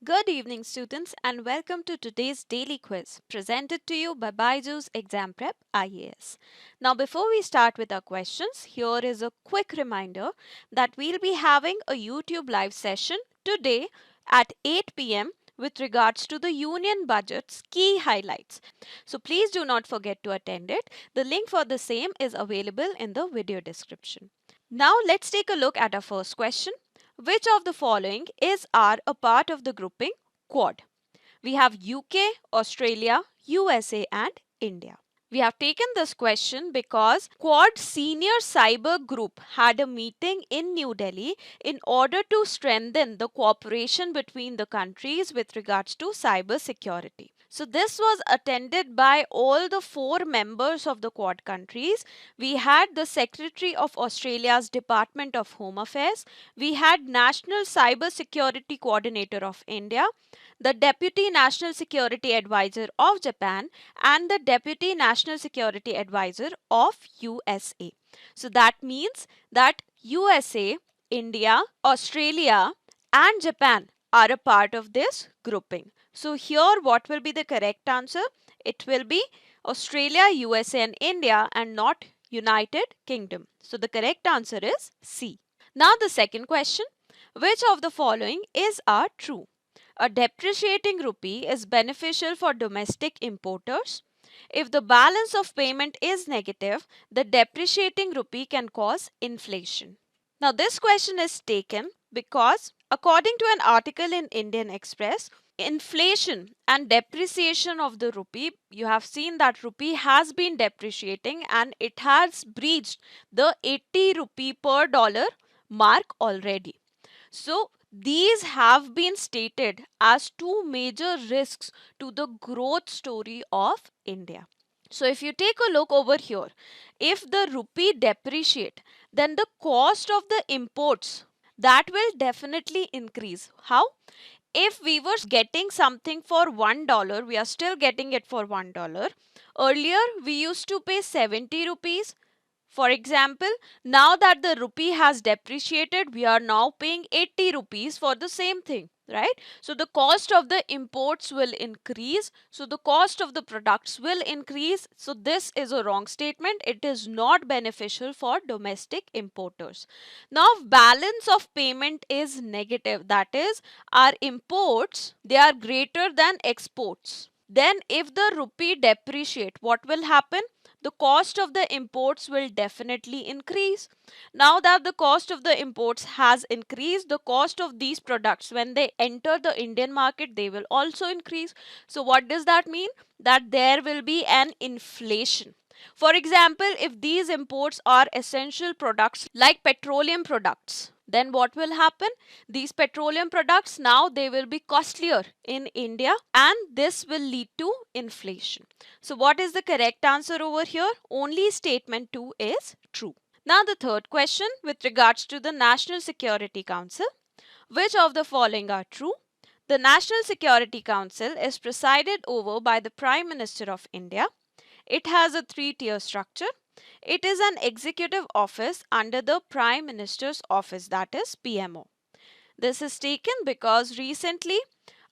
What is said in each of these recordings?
Good evening, students, and welcome to today's daily quiz presented to you by BYJU'S Exam Prep IAS. Now, before we start with our questions, here is a quick reminder that we'll be having a YouTube live session today at 8 p.m. with regards to the Union Budget's key highlights. So, please do not forget to attend it. The link for the same is available in the video description. Now, let's take a look at our first question. Which of the following are a part of the grouping Quad? We have UK, Australia, USA and India. We have taken this question because Quad Senior Cyber Group had a meeting in New Delhi in order to strengthen the cooperation between the countries with regards to cyber security. So this was attended by all the four members of the Quad countries. We had the Secretary of Australia's Department of Home Affairs. We had National Cyber Security Coordinator of India, the Deputy National Security Advisor of Japan, and the Deputy National Security Advisor of USA. So that means that USA, India, Australia, and Japan are a part of this grouping. So here what will be the correct answer? It will be Australia, USA and India and not United Kingdom. So the correct answer is C. Now the second question. Which of the following are true? A depreciating rupee is beneficial for domestic importers. If the balance of payment is negative, the depreciating rupee can cause inflation. Now this question is taken because according to an article in Indian Express, inflation and depreciation of the rupee, you have seen that rupee has been depreciating and it has breached the 80 rupee per dollar mark already. So these have been stated as two major risks to the growth story of India. So if you take a look over here, if the rupee depreciate, then the cost of the imports that will definitely increase. How? If we were getting something for $1, we are still getting it for $1. Earlier, we used to pay 70 rupees. For example, now that the rupee has depreciated, we are now paying 80 rupees for the same thing, right? So the cost of the imports will increase. So the cost of the products will increase. So this is a wrong statement. It is not beneficial for domestic importers. Now balance of payment is negative. That is, our imports, they are greater than exports. Then if the rupee depreciate, what will happen? The cost of the imports will definitely increase. Now that the cost of the imports has increased, the cost of these products when they enter the Indian market, they will also increase. So what does that mean? That there will be an inflation. For example, if these imports are essential products like petroleum products, then what will happen? These petroleum products now they will be costlier in India and this will lead to inflation. So what is the correct answer over here? Only statement 2 is true. Now the third question with regards to the National Security Council. Which of the following are true? The National Security Council is presided over by the Prime Minister of India. It has a three-tier structure. It is an executive office under the Prime Minister's office, that is PMO. This is taken because recently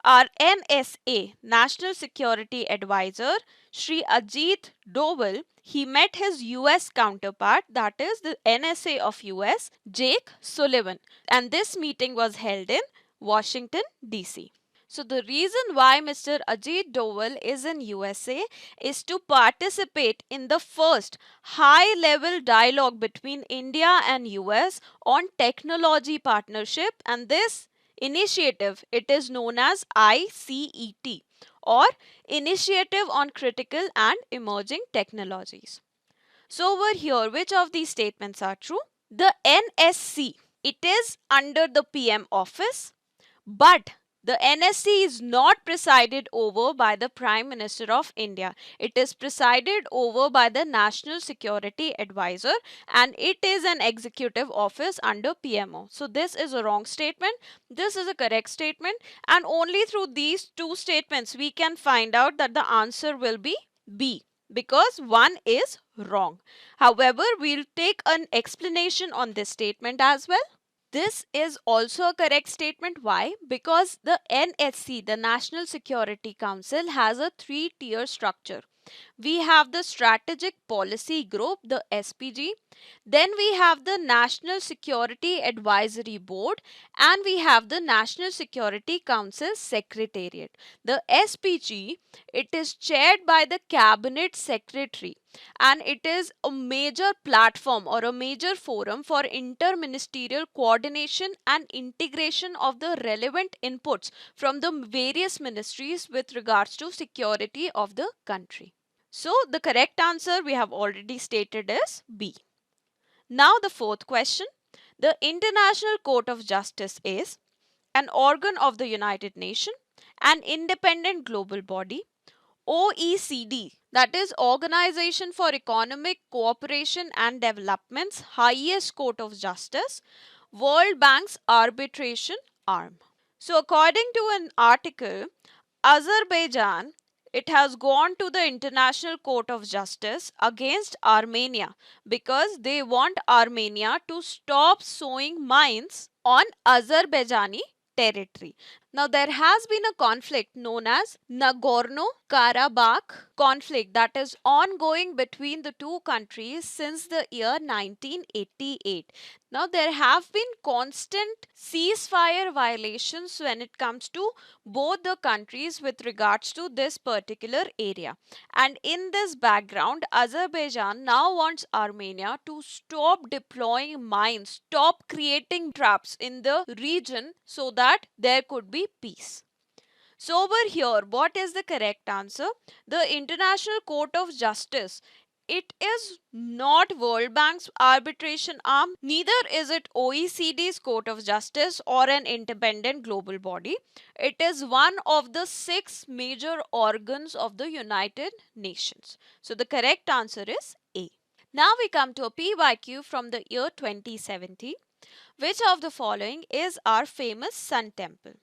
our NSA, National Security Advisor, Shri Ajit Doval, he met his US counterpart, that is the NSA of US, Jake Sullivan, and this meeting was held in Washington, D.C. So the reason why Mr. Ajit Doval is in USA is to participate in the first high-level dialogue between India and US on technology partnership, and this initiative, it is known as ICET or Initiative on Critical and Emerging Technologies. So over here, which of these statements are true? The NSC, it is under the PM office, but the NSC is not presided over by the Prime Minister of India. It is presided over by the National Security Advisor and it is an executive office under PMO. So this is a wrong statement. This is a correct statement and only through these two statements we can find out that the answer will be B, because one is wrong. However, we'll take an explanation on this statement as well. This is also a correct statement. Why? Because the NSC, the National Security Council, has a three-tier structure. We have the Strategic Policy Group, the SPG. Then we have the National Security Advisory Board, and we have the National Security Council Secretariat. The SPG, it is chaired by the Cabinet Secretary, and it is a major platform or a major forum for interministerial coordination and integration of the relevant inputs from the various ministries with regards to security of the country. So the correct answer we have already stated is B. Now the fourth question. The International Court of Justice is an organ of the United Nations, an independent global body, OECD, that is Organization for Economic Cooperation and Development's highest court of justice, World Bank's arbitration arm. So according to an article, Azerbaijan, it has gone to the International Court of Justice against Armenia because they want Armenia to stop sowing mines on Azerbaijani territory. Now, there has been a conflict known as Nagorno-Karabakh conflict that is ongoing between the two countries since the year 1988. Now, there have been constant ceasefire violations when it comes to both the countries with regards to this particular area. And in this background, Azerbaijan now wants Armenia to stop deploying mines, stop creating traps in the region so that there could be peace. So over here, what is the correct answer? The International Court of Justice, it is not World Bank's arbitration arm, neither is it OECD's Court of Justice or an independent global body. It is one of the 6 major organs of the United Nations. So the correct answer is A. Now we come to a PYQ from the year 2017. Which of the following is our famous sun temple?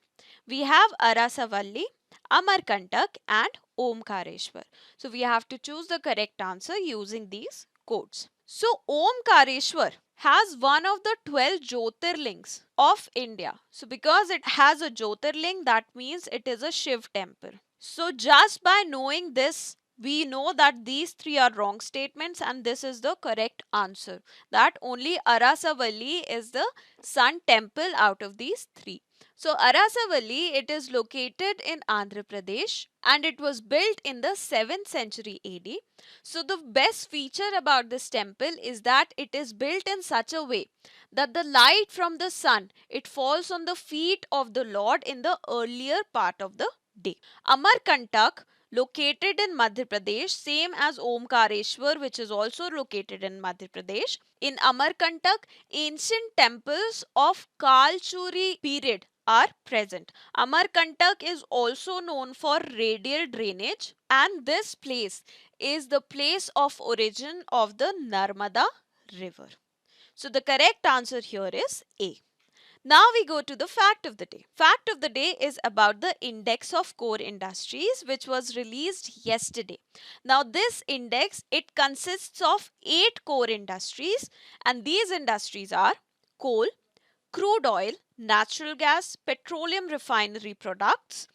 We have Arasavalli, Amarkantak and Omkareshwar. So we have to choose the correct answer using these codes. So Omkareshwar has one of the 12 Jyotirlings of India. So because it has a Jyotirling, that means it is a Shiv temple. So just by knowing this, we know that these three are wrong statements and this is the correct answer. That only Arasavalli is the sun temple out of these three. So Arasavalli, it is located in Andhra Pradesh and it was built in the 7th century AD. So the best feature about this temple is that it is built in such a way that the light from the sun, it falls on the feet of the Lord in the earlier part of the day. Amarkantak, located in Madhya Pradesh, same as Omkareshwar, which is also located in Madhya Pradesh. In Amarkantak, ancient temples of Kalchuri period are present. Amarkantak is also known for radial drainage, and this place is the place of origin of the Narmada river. So the correct answer here is A. Now we go to the fact of the day. Fact of the day is about the index of core industries which was released yesterday. Now this index, it consists of 8 core industries and these industries are coal, crude oil, natural gas, petroleum refinery products,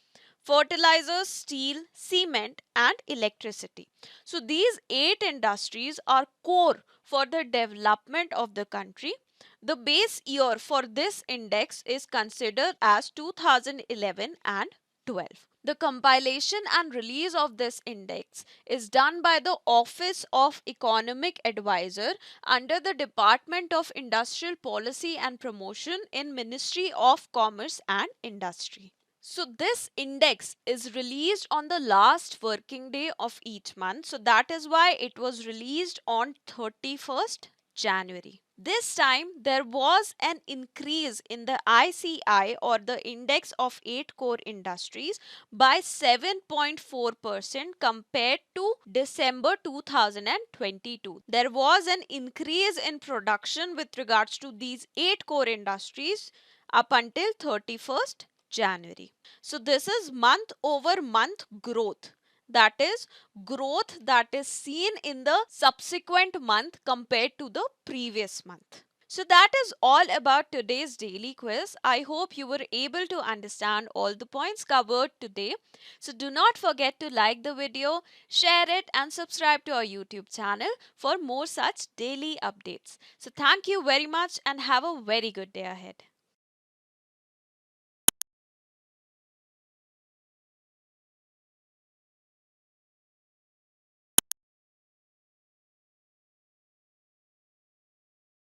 fertilizers, steel, cement and electricity. So these 8 industries are core for the development of the country. The base year for this index is considered as 2011 and 12. The compilation and release of this index is done by the Office of Economic Advisor under the Department of Industrial Policy and Promotion in Ministry of Commerce and Industry. So this index is released on the last working day of each month. So that is why it was released on 31st January. This time there was an increase in the ICI or the index of 8 core industries by 7.4% compared to December 2022. There was an increase in production with regards to these 8 core industries up until 31st January. So this is month over month growth. That is growth that is seen in the subsequent month compared to the previous month. So that is all about today's daily quiz. I hope you were able to understand all the points covered today. So do not forget to like the video, share it and subscribe to our YouTube channel for more such daily updates. So thank you very much and have a very good day ahead.